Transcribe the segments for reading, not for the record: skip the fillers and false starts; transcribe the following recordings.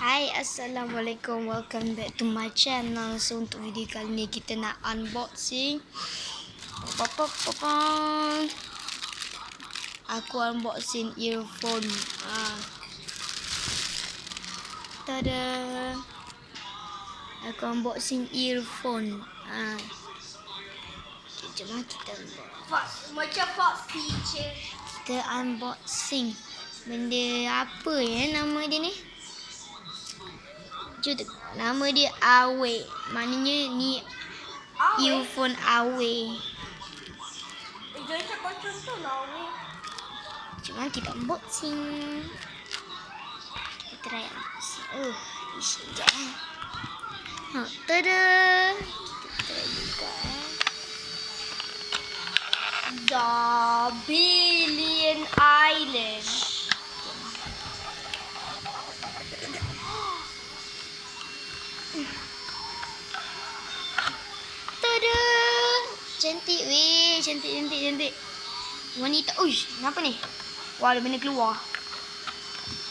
Hai, Assalamualaikum. Welcome back to my channel. So untuk video kali ni kita nak unboxing. Aku unboxing earphone. Tada. Aku unboxing earphone. Jom kita Macam Fox feature. Kita unboxing. Benda apa ya nama dia ni? Nama dia Awe. Maknanya ni earphone Awe. Jangan cakap contoh lah, weh. Cuma kita unboxing. Kita try unboxing. Sekejap. Tada. Kita try buka. The Billion Island. Tada. Cantik weh. Cantik. Wanita. Uish, kenapa ni? Wah, ada benda keluar.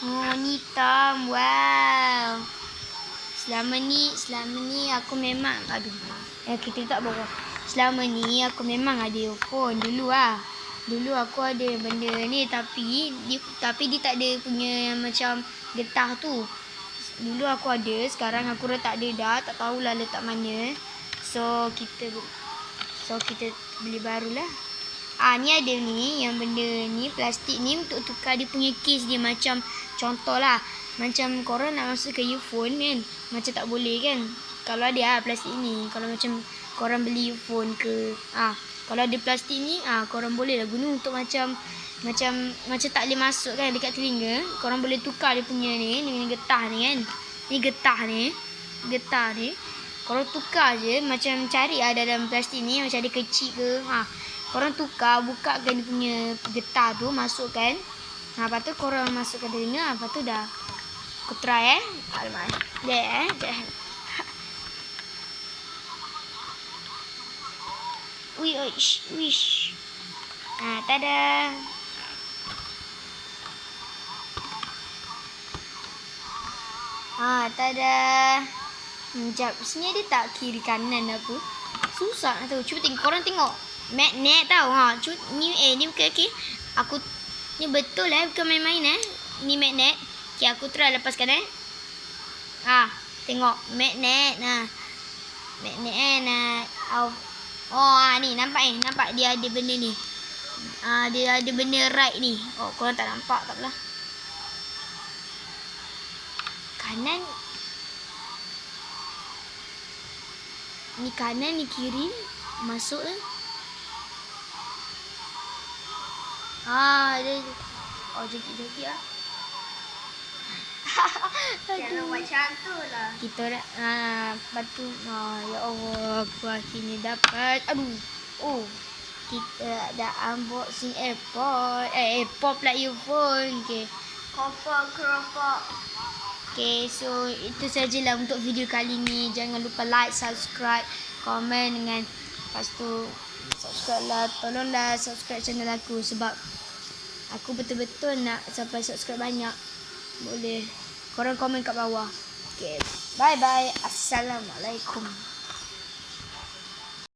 Wanita. Wow. Selama ni aku memang kita letak bawah. Selama ni aku memang ada earphone dulu lah. Dulu aku ada benda ni tapi dia tak ada punya yang macam getah tu. Dulu aku ada, sekarang aku dah tak ada dah, tak tahulah letak mana. So kita beli barulah. Ni ada ni, yang benda ni plastik ni untuk tukar dia punya case dia, macam contohlah macam korang nak masuk ke earphone kan, macam tak boleh kan. Kalau ada plastik ni, kalau macam korang beli earphone ke, kalau ada plastik ni, korang boleh lah guna untuk macam tak boleh masuk kan dekat telinga. Korang boleh tukar dia punya ni getah ni kan. Ni getah ni. Korang tukar je, macam cari dalam plastik ni macam ada kecil ke. Korang tukar, bukakan dia punya getah tu, masukkan. Lepas tu korang masukkan telinga, lepas tu dah. Aku try Alamak. Wish. Tada. Tada. Sekejap. Sini ada tak kiri kanan apa? Susah nak tahu. Cuba tengok. Korang tengok. Magnet tau. Ni bukan okay. Ni betul bukan main-main Ni magnet. Okay, aku try lepaskan tengok. Magnet. Magnet ni nampak dia ada benda ni. Dia ada benda right ni. Korang tak nampak tak apalah. Kanan. Ni kanan, ni kiri. Masuk dia. Joget-joget Jangan macam tu lah. Kita lepas tu ya Allah, aku akhirnya dapat. Kita dah unboxing AirPod pula earphone. Keropok. So itu sajalah untuk video kali ni. Jangan lupa like, subscribe, komen dengan lepas tu subscribe lah. Tolonglah subscribe channel aku sebab aku betul-betul nak sampai subscribe banyak. Boleh korang komen kat bawah. Bye bye. Assalamualaikum.